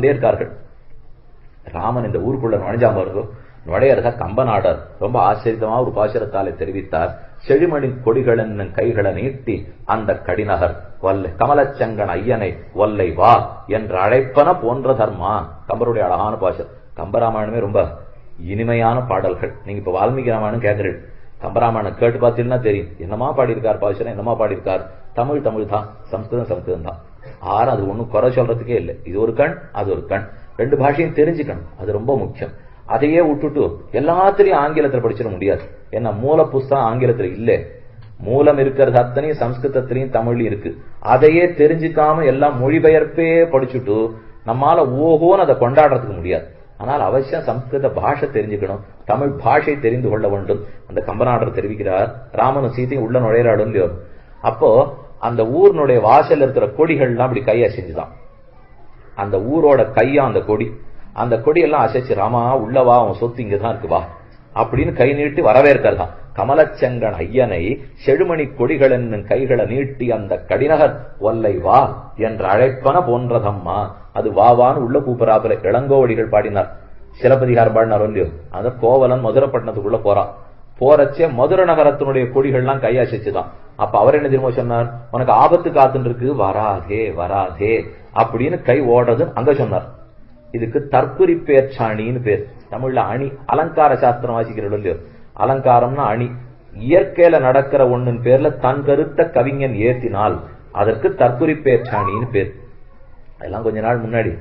இருக்கார்கள். ராமன் இந்த ஊருக்குள்ள நுழைஞ்சாம இருக்கும். நுழையறத கம்பநாடர் ரொம்ப ஆச்சரியமா ஒரு பாசுரத்தாலே தெரிவித்தார். செழிமணி கொடிகள் என்னும் கைகளை நீட்டி அந்த கடிநகர் வல்லை கமலச்சங்கன் ஐயனை வல்லை வா என்று அழைப்பன போன்ற தர்மா. கம்பருடைய அழகான பாசுரம். கம்பராமாயணமே ரொம்ப இனிமையான பாடல்கள். நீங்க இப்ப வால்மீகி ராமாயணம் கேட்கிறீர்கள், கம்பராமாயணம் கேட்டு பார்த்தீங்கன்னா தெரியும் என்னமா பாடியிருக்கார் பாசுரம், என்னமா பாடியிருக்கார். தமிழ் தமிழ் தான், சம்ஸ்கிருதம் சம்ஸ்கிருதம் தான். ஆறு அது ஒண்ணும் குறை சொல்றதுக்கே இல்லை. இது ஒரு கண், அது ஒரு கண். ரெண்டு பாஷையும் தெரிஞ்சுக்கணும், அது ரொம்ப முக்கியம். அதையே விட்டுட்டு எல்லாத்திலையும் ஆங்கிலத்தில் படிச்சிட முடியாது. ஏன்னா மூல புஸ்தகம் ஆங்கிலத்தில் இல்ல, மூலம் இருக்கிறது அத்தனையும் சம்ஸ்கிருதத்திலையும் தமிழ்லையும் இருக்கு. அதையே தெரிஞ்சுக்காம எல்லாம் மொழிபெயர்ப்பே படிச்சுட்டு நம்மால ஓஹோன்னு அதை கொண்டாடுறதுக்கு முடியாது. ஆனால் அவசியம் சம்ஸ்கிருத பாஷை தெரிஞ்சுக்கணும், தமிழ் பாஷை தெரிந்து கொள்ள வேண்டும். அந்த கம்பநாடர் தெரிவிக்கிறார், ராமனும் சீத்தையும் உள்ள நுழையிறாடும் இல்லையோ, அப்போ அந்த ஊர்னுடைய வாசல் இருக்கிற கொடிகள்லாம் அப்படி கையை செஞ்சுதான். அந்த ஊரோட கையா அந்த கொடி, அந்த கொடியெல்லாம் அசைச்சு ராமா உள்ளவா, அவன் சொத்து இங்கதான் இருக்கு வா அப்படின்னு கை நீட்டி வரவேற்கிறதான். கமலச்சங்கன் ஐயனை செழுமணி கொடிகள் என்னும் கைகளை நீட்டி அந்த கடிநகர் ஒல்லை வா என்று அழைப்பன போன்றதம்மா. அது வாவான்னு உள்ள கூப்பிடாப்புல இளங்கோவடிகள் பாடினார். சிலப்பதிகாரம் பாடினார் இல்லையோ, அந்த கோவலன் மதுரைப்பட்டினத்துக்குள்ள போறான். போறச்சே மதுரை நகரத்தினுடைய கொடிகள்லாம் கையாசிச்சுதான். அப்ப அவர் என்ன தெரியுமா சொன்னார், உனக்கு ஆபத்து காத்துன்னு இருக்கு, வராதே வராதே அப்படின்னு கை ஓடுறது அங்க சொன்னார். இதுக்கு தற்குறி பேர்ச்சாணின்னு பேர். தமிழ்ல அணி, அலங்கார சாஸ்திரம் வாசிக்கிறோம் இல்லையோ, அலங்காரம்னா அணி. இயற்கையில நடக்கிற ஒண்ணின் பேர்ல தன் கருத்த கவிஞன் ஏத்தினால் அதற்கு தற்குறி பேர்ச்சாணின்னு பேர். அதெல்லாம் கொஞ்ச நாள் முன்னாடி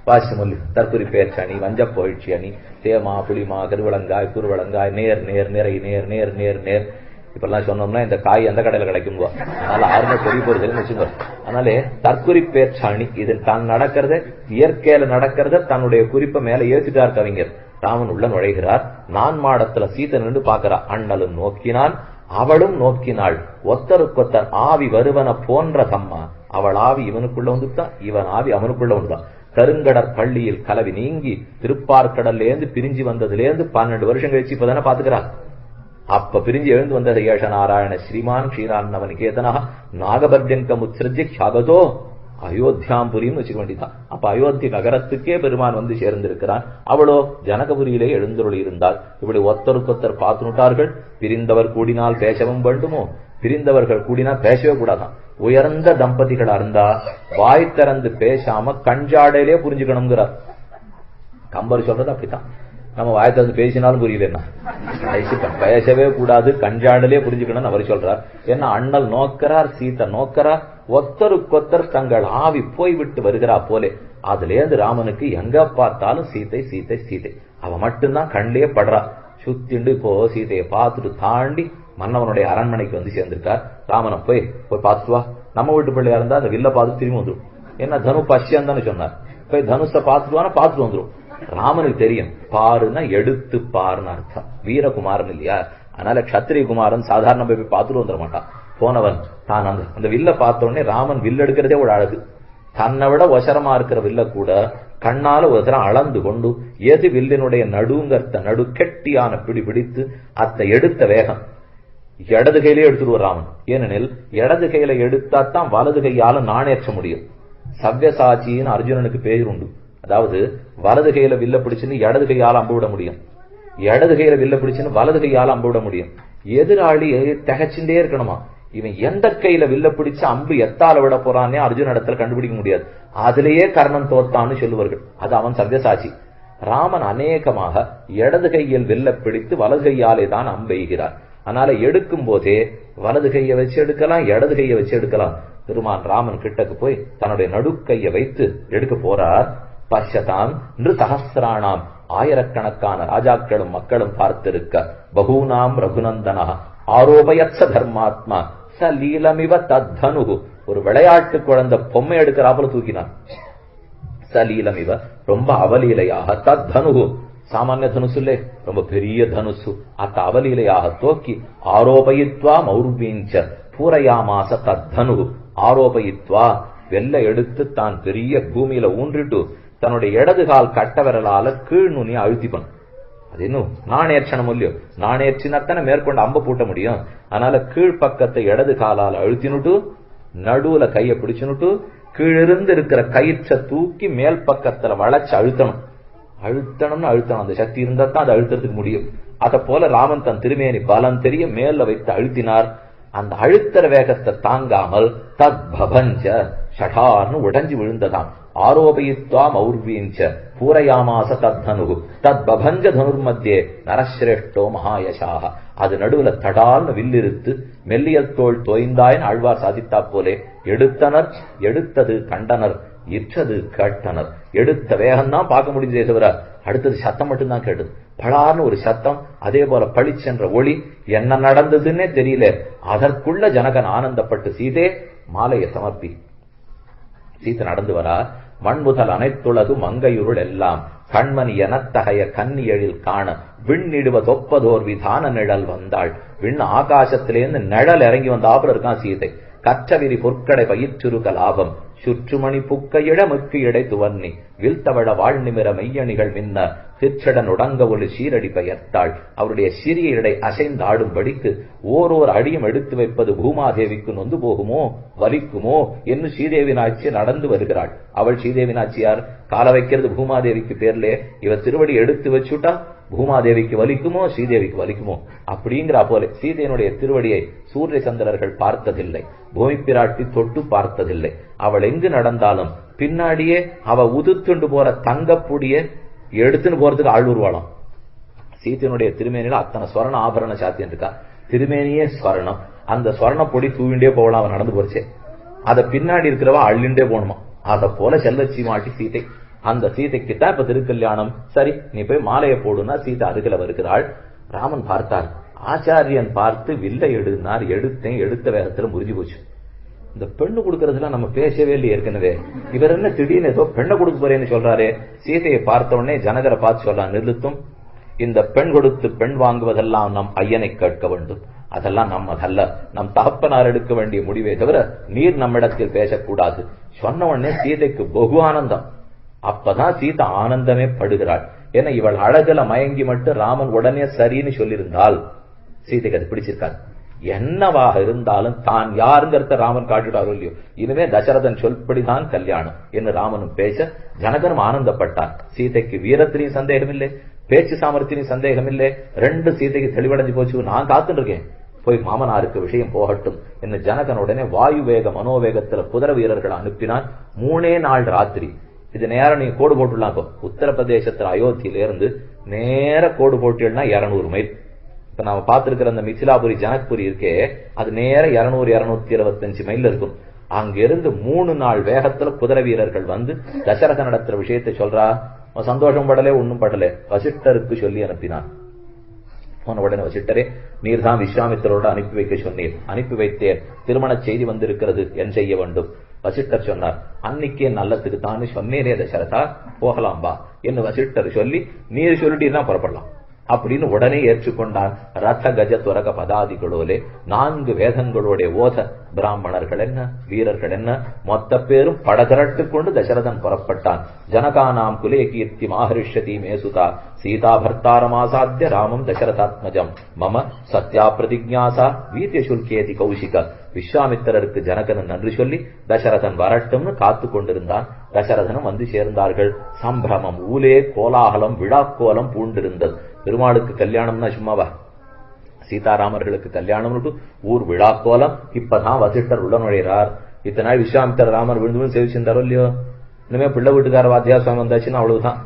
வாசிமொழி. தற்குறி பேர்ச்சாணி, வஞ்ச போயிற்சி அணி, தேமா புளிமா கருவளங்காய் குருவளங்காய் நேர் நேர் நிறை நேர் நேர் நேர் நேர். இப்பெல்லாம் சொன்னோம்னா இந்த காய் எந்த கடையில கிடைக்கும், அதனால ஆறுமே தெரிய போறதுன்னு வச்சுக்கோ. அதனாலே தற்குறி பேர்ச்சாணி, இது தான் நடக்கிறத, இயற்கையில நடக்கிறத தன்னுடைய குறிப்பை மேல ஏற்றிட்டார் கவிஞர். ராமன் உள்ள நுழைகிறார். நான் மாடத்துல சீதை நின்று பாக்குறா. அண்ணலும் நோக்கினான், அவளும் நோக்கினாள். ஒத்தருக்கொத்தர் ஆவி வருவன போன்ற தம்மா. அவள் ஆவி இவனுக்குள்ள வந்துட்டான், இவன் ஆவி அவனுக்குள்ள வந்துட்டான். கருங்கடற் பள்ளியில் கலவி நீங்கி திருப்பார்கடல்லேருந்து பிரிஞ்சு வந்ததுலேருந்து 12 வருஷம் கழிச்சு இப்பதானே பாத்துக்கிறா. அப்ப பிரிஞ்சு எழுந்து வந்தது ஏஷ நாராயண ஸ்ரீமான் ஸ்ரீரான்னவன் கேதனா நாகபர்ஜங்க முத்ஸ்ருஜ்ய க்ஷாகதோ அயோத்தியாம்புரின்னு வச்சுக்க வேண்டியதான். அப்ப அயோத்தி நகரத்துக்கே பெருமான் வந்து சேர்ந்திருக்கிறான். அவளோ ஜனகபுரியிலே எழுந்தருளி இருந்தாள். இப்படி ஒத்தருக்கொத்தர் பார்த்துட்டார்கள். பிரிந்தவர் கூடினால் பேசவும் வேண்டுமோ, பிரிந்தவர்கள் கூடினா பேசவே கூடாதான். உயர்ந்த தம்பதிகளா இருந்தா வாய் திறந்து பேசாம கஞ்சாடையிலே புரிஞ்சுக்கணுங்கிறார் கம்பர். சொல்றது அப்படித்தான். நம்ம வாய் திறந்து பேசினாலும் புரியலன்னா பேசவே கூடாது, கஞ்சாடலே புரிஞ்சுக்கணும்னு அவர் சொல்றார். ஏன்னா அண்ணல் நோக்கிறார், சீத்தை நோக்கிறார். ஒத்தருக்கொத்தர் தங்கள் ஆவி போய்விட்டு வருகிறா போலே. அதுல இருந்து ராமனுக்கு எங்க பார்த்தாலும் சீத்தை சீத்தை சீத்தை. அவ மட்டும்தான் கண்ணிலே படுறா. சுத்திண்டு இப்போ சீதையை பார்த்துட்டு தாண்டி மன்னவனுடைய அரண்மனைக்கு வந்து சேர்ந்திருக்கார். ராமனை போய் பார்த்துட்டு வா. நம்ம வீட்டு பிள்ளையா இருந்தா அந்த வில்ல பார்த்து திரும்பி வந்துடும். ஏன்னா தனு பஷ்யம் தானே சொன்னார். போய் தனுஷ பார்த்துட்டு பார்த்துட்டு வந்துடும். ராமனுக்கு தெரியும், பாருன்னா எடுத்து பாருன்னு அர்த்தம். வீரகுமாரன் இல்லையா, அதனால கத்திரிய குமாரன் சாதாரண போய் பார்த்துட்டு வந்துட மாட்டான். போனவன் தான் அந்த வில்ல பார்த்த உடனே ராமன் வில்ல எடுக்கிறதே ஒரு அழகு. தன்னை விட ஒசரமா இருக்கிற வில்ல கூட கண்ணால ஒசரம் அளந்து கொண்டு எது வில்லினுடைய நடுங்கர்த்த நடு கெட்டியான பிடி பிடித்து அத்தை எடுத்த வேகம் இடது கையிலே எடுத்துருவார் ராமன். ஏனெனில் இடது கையில எடுத்தாத்தான் வலது கையால நாணேற்ற முடியும். சவ்யசாச்சின்னு அர்ஜுனனுக்கு பேர் உண்டு. அதாவது வலது கையில வில்ல பிடிச்சுன்னு இடது கையால அம்பு விட முடியும், இடது கையில வில்ல பிடிச்சுன்னு வலது கையால அம்பு விட முடியும். எதிராளி தகச்சுட்டே இருக்கணுமா, இவன் எந்த கையில வில்ல பிடிச்சு அம்பு எத்தால விட போறானே அர்ஜுன இடத்துல கண்டுபிடிக்க முடியாது. அதிலேயே கர்ணன் தோத்தான்னு சொல்லுவார்கள். அது அவன் சவ்யசாச்சி. ராமன் அநேகமாக இடது கையில் வில்ல பிடித்து வலது கையாலே தான் அம்பெய்கிறார். அதனால எடுக்கும் போதே வலது கையை வச்சு எடுக்கலாம், இடது கையை வச்சு எடுக்கலாம். பெருமான் ராமன் கிட்டக்கு போய் தன்னுடைய நடுக்கையை வைத்து எடுக்க போறார். பஷ்யதாம் என்று சகசிராணாம், ஆயிரக்கணக்கான ராஜாக்களும் மக்களும் பார்த்திருக்க. பகூனாம் ரகுநந்தனா ஆரோபயத்ச தர்மாத்மா ச லீலமிவ தத்தனு. ஒரு விளையாட்டு குழந்தை பொம்மை எடுக்கிறாப்புல தூக்கினான். சலீலமிவ ரொம்ப அவலீலையாக, தத்தனு சாமானிய தனுசுல்லே ரொம்ப பெரிய தனுசு, அத்த அவலீலையாக தூக்கி ஆரோபயித்வா மௌர்வீஞ்ச பூரையாமாச தத்தனு. ஆரோபயித்வா வெள்ள எடுத்து தான் பெரிய பூமியில ஊன்றிட்டு தன்னுடைய இடது கால் கட்ட விரலால கீழ் நுனி அழுத்திப்பன். அது இன்னும் நாணேற்றணும் இல்லையோ, நாணேற்றினத்தானே மேற்கொண்டு அம்ப பூட்ட முடியும். அதனால கீழ்பக்கத்தை இடது காலால் அழுத்தினுட்டு நடுவுல கைய பிடிச்சுனுட்டு கீழிருந்து இருக்கிற கயிற்றை தூக்கி மேல் பக்கத்துல வளைச்சு அழுத்தணும்னு அழுத்தணும். அந்த சக்தி இருந்தா தான் அதை அழுத்தறதுக்கு முடியும். அத போல ராமன் தன் திருமேனி பலம் தெரிய மேல வைத்து அழுத்தினார். அந்த அழுத்தற வேகத்தை தாங்காமல் தத் பபஞ்ச ஷடார்னு உடைஞ்சு விழுந்ததாம். ஆரோபயித்வா மௌர்வீஞ்ச பூரயாமாச தத்னு தத் பபஞ்ச தனுர் மத்தியே நரஸ்ரேஷ்டோ மகாயசாக. அது நடுவுல தடால்னு வில்லிருத்து மெல்லியல் தோல் தோய்ந்தாயின் ஆழ்வார் சாதித்தா போலே எடுத்தனர், எடுத்தது கண்டனர், இற்றது கேட்டனர். எடுத்த வேகம்தான் பார்க்க முடிஞ்சதே தவிர அடுத்தது சத்தம் மட்டும்தான் கேட்டது. பளார்னு ஒரு சத்தம், அதே போல பளிச்சென்ற ஒளி. என்ன நடந்ததுன்னே தெரியல. அதற்குள்ள ஜனகன் ஆனந்தப்பட்டு சீதே மாலையை சமர்ப்பி. சீதை நடந்து வரா. மண்முதல் அனைத்துலகு மங்கையுருள் எல்லாம் கண்மணி எனத்தகைய கன்னியழில் காண விண்ணிடுவ தொப்பதோர் விதான நிழல் வந்தாள். விண் ஆகாசத்திலேருந்து நிழல் இறங்கி வந்தாப்புல இருக்கான் சீதை. கற்றவிரி பொற்கடை பயிற்றுருக லாபம் சுற்றுமணி புக்கையிட முக்கு இடை துவன்னி வில்தவழ வாழ்நிமிர மெய்யணிகள் மின்ன திருச்சடன் உடங்க ஒளி சீரடி பெயர்த்தாள். அவருடைய சிறிய இடை அசைந்து ஆடும்படிக்கு ஓரோர் அடியும் எடுத்து வைப்பது பூமாதேவிக்கு நொந்து போகுமோ வலிக்குமோ என்று ஸ்ரீதேவி நாச்சியார் நடந்து வருகிறாள். அவள் ஸ்ரீதேவி நாச்சியார் கால வைக்கிறது பூமாதேவிக்கு பேர்லே. இவர் திருவடி எடுத்து வச்சுட்டா பூமாதேவிக்கு வலிக்குமோ ஸ்ரீதேவிக்கு வலிக்குமோ அப்படிங்கிற போல சீதையனுடைய திருவடியை சூரிய சந்திரர்கள் பார்த்ததில்லை, பூமி பிராட்டி தொட்டு பார்த்ததில்லை. அவள் எங்கு நடந்தாலும் பின்னாடியே அவ உதுத்துண்டு போற தங்கப்புடிய எடுத்துன்னு போறதுக்கு ஆள் உருவாளாம். சீதையனுடைய திருமேனியில அத்தனை ஸ்வர்ண ஆபரண சாத்தியம் இருக்கா. திருமேனியே ஸ்வர்ணம். அந்த ஸ்வர்ண பொடி தூவிண்டே போகலாம். அவன் நடந்து போறச்சே அத பின்னாடி இருக்கிறவா அள்ளிண்டே போகணுமா. அத போல செல்லச்சி மாட்டி சீதை. அந்த சீதைக்குத்தான் இப்ப திருக்கல்யாணம். சரி நீ போய் மாலையை போடுனா சீதை அருகில வருகிறாள். ராமன் பார்த்தார். ஆச்சாரியன் பார்த்து வில்லை எடுனார். எடுத்தேன். எடுத்த வேகத்துல முறிஞ்சு போச்சு. இந்த பெண்ணு கொடுக்கறதுல நம்ம பேசவே இல்லை ஏற்கனவே. இவர் என்ன திடீர்னு ஏதோ பெண்ணை கொடுக்க போறேன்னு சொல்றாரு. சீதையை பார்த்த உடனே ஜனகரை பார்த்து சொல்லலாம், நிறுத்தும். இந்த பெண் கொடுத்து பெண் வாங்குவதெல்லாம் நம் ஐயனை கேட்க வேண்டும். அதெல்லாம் நம்மதல்ல. நம் தகப்பனார் எடுக்க வேண்டிய முடிவே தவிர நீர் நம்மிடத்தில் பேசக்கூடாது. சொன்ன உடனே சீதைக்கு பகு ஆனந்தம். அப்பதான் சீதை ஆனந்தமே படுகிறாள். ஏன்னா இவள் அழகுல மயங்கி மட்டும் ராமன் உடனே சரின்னு சொல்லியிருந்தால் சீதைக்கு அது பிடிச்சிருக்காது. என்னவாக இருந்தாலும் தான் யாருங்கிறத ராமன் காட்டுட்டாரோ இல்லையோ, இனிமே தசரதன் சொல்படிதான் கல்யாணம் என்று ராமனும் பேச ஜனகனும் ஆனந்தப்பட்டார். சீதைக்கு வீரத்திலையும் சந்தேகம் இல்லை, பேச்சு சாமர்த்தியும் சந்தேகம் இல்லை. ரெண்டு சீதைக்கு தெளிவடைஞ்சு போச்சு. நான் காத்துட்டு இருக்கேன், போய் மாமனாருக்கு விஷயம் போகட்டும் என்று ஜனகன் உடனே வாயு வேக மனோவேகத்துல குதிரை வீரர்கள் அனுப்பினான். 3 நாள் ராத்திரி. இது நேரம் நீங்க கோடு போட்டுலாம். உத்தரப்பிரதேசத்துல அயோத்தியில இருந்து நேர கோடு போட்டீங்கன்னா 200 மைல். இப்ப நாம பார்த்திருக்கிற அந்த மிथिलाபுரி ஜனக்புரி இருக்கே, அது நேர 200-225 மைல் இருக்கும். அங்கிருந்து 3 நாள் வேகத்துல குதிரை வீரர்கள் வந்து தசரத நடத்துற விஷயத்தை சொல்றா. சந்தோஷம் படலே, ஒன்னும் படலே. வசிஷ்டருக்கு சொல்லி அனுப்பினான். போன உடனே வசிஷ்டரே, நீர் தான் விஸ்வாமித்திரோட அனுப்பி வைக்க சொன்னீர். அனுப்பி வைத்தேன். திருமண செய்தி வந்திருக்கிறது, என் செய்ய வேண்டும். வசிஷ்டர் சொன்னார், அன்னைக்கே நல்லதுக்கு தான் சொன்னேனே தசரதா, போகலாம் வா என்று வசிஷ்டர் சொல்லி, நீர் சொல்லிட்டீர்னா புறப்படலாம் அப்படின்னு உடனே ஏற்றுக்கொண்டான். ரத கஜ துரக பதாதிகளோலே 4 வேதங்களோட ஓத பிராமணர்கள் என்ன, வீரர்கள் என்ன, மொத்த பேரும் படதிரட்டு கொண்டு தசரதன் புறப்பட்டான். ஜனகானாம் குலே கீர்த்தி மாஹரிஷ்யதி மேசுதா சீதா பர்த்தாரமாசாத்திய ராமம் தசரதாத்மஜம் மம சத்யா பிரதிஜாசா வீத்திய சுல்கேதி கௌஷிக. விஸ்வாமித்திரருக்கு ஜனகன் நன்றி சொல்லி தசரதன் வரட்டும்னு காத்து கொண்டிருந்தான். தசரதனும் வந்து சேர்ந்தார்கள். சம்பிரமம், ஊலே கோலாகலம், விழாக்கோலம் பூண்டிருந்தது. பெருமாளுக்கு கல்யாணம்னா சும்மாவா? சீதாராமர்களுக்கு கல்யாணம் ஊர் விழாக்கோலம். இப்பதான் வசிஷ்டர் உள்ள நுழைகிறார். இத்தனை நாள் விஸ்வாமித்திர ராமர் விழுந்து சேவிச்சிருந்தாரோ இல்லையோ. இனிமே பிள்ளை வீட்டுக்கார வாத்தியாசம் வந்தாச்சுன்னா அவ்வளவுதான்.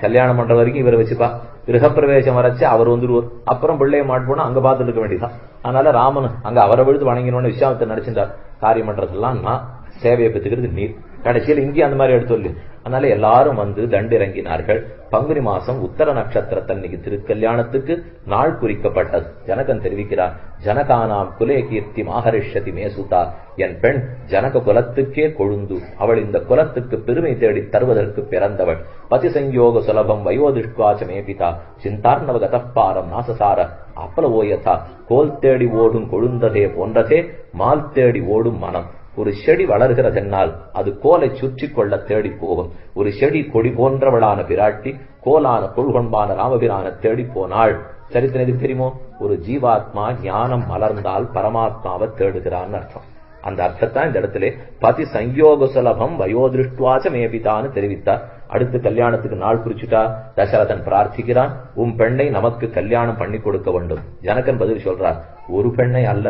கல்யாணம் பண்ற வரைக்கும் இவரை வச்சுப்பா. கிரகப்பிரவேசம் வரைச்சு அவர் வந்துருவார். அப்புறம் பிள்ளைய மாட்டுப்போனா அங்க பார்த்துட்டு இருக்க வேண்டியதான். அதனால ராமன் அங்க அவரை விழுந்து வணங்கினோன்னு விஸ்வாமித்திரர் நடிச்சிருந்தார். காரியம் பண்றதெல்லாம் நான், சேவையை பெற்றுக்கிறது நீர். கடைசியில் இங்கே அந்த மாதிரி எடுத்து. அதனால எல்லாரும் வந்து தண்டிறங்கினார்கள். பங்குனி மாசம் உத்தர நட்சத்திரத்தன்னைக்கு திருக்கல்யாணத்துக்கு நாள் குறிக்கப்பட்டது. ஜனகன் தெரிவிக்கிறார், ஜனகானாம் குலே கீர்த்தி மாஹரிஷ்யதி மேசுதா. என் பெண் ஜனக குலத்துக்கே கொழுந்து. அவள் இந்த குலத்துக்கு பெருமை தேடி தருவதற்கு பிறந்தவள். பதிசங்கயோக சுலபம் வயோதிஷ்வாச்ச மேபிதா சிந்தார்ணவ கதப்பாரம் நாசசார அப்பலவோயதா. கோல் தேடி ஓடும் கொழுந்ததே போன்றதே மால் தேடி ஓடும் மனம். ஒரு செடி வளர்கிறதென்னால் அது கோலை சுற்றி கொள்ள தேடி போகும். ஒரு செடி கொடி போன்றவளான பிராட்டி கோலான கொள்கொன்பான ராமபிரான தேடி போனாள். சரித்திரம் எதுக்கு தெரியுமோ? ஒரு ஜீவாத்மா ஞானம் மலர்ந்தால் பரமாத்மாவை தேடுகிறான்னு அர்த்தம். அந்த அர்த்தத்தான் இந்த இடத்துல பதி சயோக சுலபம் வயோதிருஷ்டுவாச்ச மேபிதான்னு தெரிவித்தார். அடுத்து கல்யாணத்துக்கு நாள் குறிச்சுட்டா தசரதன் பிரார்த்திக்கிறான், உன் பெண்ணை நமக்கு கல்யாணம் பண்ணி கொடுக்க வேண்டும். ஜனகன் பதில் சொல்றார், ஒரு பெண்ணை அல்ல,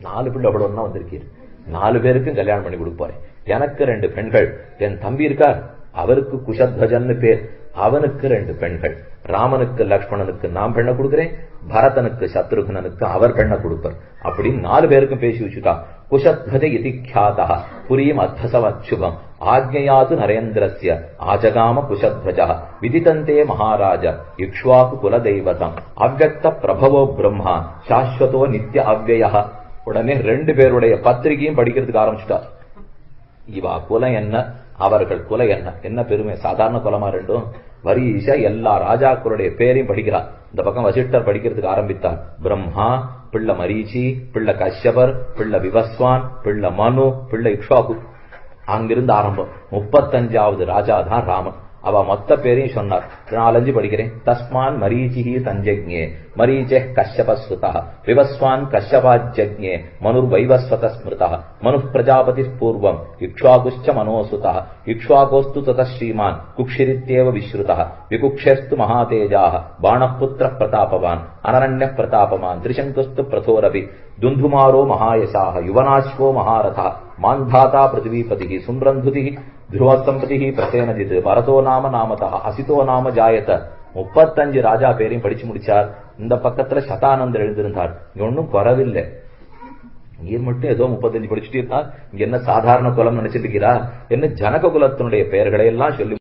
4 பிள்ளை அவ்வளவுன்னா வந்திருக்கீர், 4 பேருக்கும் கல்யாணம் பண்ணி கொடுப்பாரு. எனக்கு 2 பெண்கள், என் தம்பி இருக்கார் அவருக்கு குஷத்வஜன்னு பேர், அவனுக்கு 2 பெண்கள், ராமனுக்கு லக்ஷ்மணனுக்கு நான் பெண்ணை கொடுக்கிறேன், பரதனுக்கு சத்ருகனுக்கு அவர் பெண்ணை கொடுப்பார். அப்படின்னு 4 பேருக்கும் பேசி வச்சுட்டா. குஷத்வஜ இதி க்யாதா புரீம் அத்வசவச்சுபம் ஆக்ஞயாது நரேந்திரஸ்ய ஆஜகாம குஷத்வஜ விதிதந்தே மகாராஜ இக்ஷ்வாகு குலதெய்வதம் அவ்வக்த பிரபவோ பிரம்மா சாஸ்வதோ நித்ய அவ்வய. உடனே 2 பேருடைய பத்திரிகையும் படிக்கிறதுக்கு ஆரம்பிச்சுட்டார். இவா குலம் என்ன, அவர்கள் குல என்ன, என்ன பெருமை, சாதாரண குலமா ரெண்டும். வரிசா எல்லா ராஜாக்களுடைய பேரையும் படிக்கிறார். இந்த பக்கம் வசிஷ்டர் படிக்கிறதுக்கு ஆரம்பித்தார். பிரம்மா, பிள்ளை மரீச்சி, பிள்ளை கஷ்யபர், பிள்ளை விவஸ்வான், பிள்ளை மனு, பிள்ளை இக்ஷ்வாகு. அங்கிருந்து ஆரம்பம். 35வது ராஜா தான் ராமன். அவ மொத்த பேரையும் சொன்னார். 4-5 படிக்கிறேன். தஸ்மான் மரீச்சிஹி சஞ்சக்ஞே மரீச்சே கஷ்யபஸ்ருதா விவஸ்வான் கஷ்யபாஜ்ஞே மனுர் வைவஸ்வத ஸ்மிருதா மனு பிரஜாபதி பூர்வம் இக்ஷ்வாகுஷ்ச மனோசுதா இக்ஷ்வாகோஸ்து தத ஸ்ரீமான் குக்ஷிரித்யேவ விஸ்ருதா விகுக்ஷேஸ்து மகாதேஜாஹ பாணபுத்திர பிரதாபவான் அனரண்ய பிரதாபமான் திரிசங்குஸ்து பிரதோரபி துந்துமாரோ மகாயசாஹ யுவனாஸ்வோ மகாரதா மாந்தாதா பிருத்திவிபதி சும்ரந்துதி துருவசம்பதி பிரசேனஜித் பரதோ நாம நாமதா அசிதோ நாம ஜாயத. 35 ராஜா பேரையும் படிச்சு முடிச்சார். இந்த பக்கத்துல சதானந்தர் எழுந்திருந்தார். இங்க ஒன்னும் குறவில்லை, நீர் மட்டும் ஏதோ 35 படிச்சுட்டு இருந்தார். இங்க என்ன சாதாரண குலம் நினைச்சிட்டு இருக்கிறா, என்ன ஜனக குலத்தினுடைய பெயர்களை எல்லாம் சொல்லி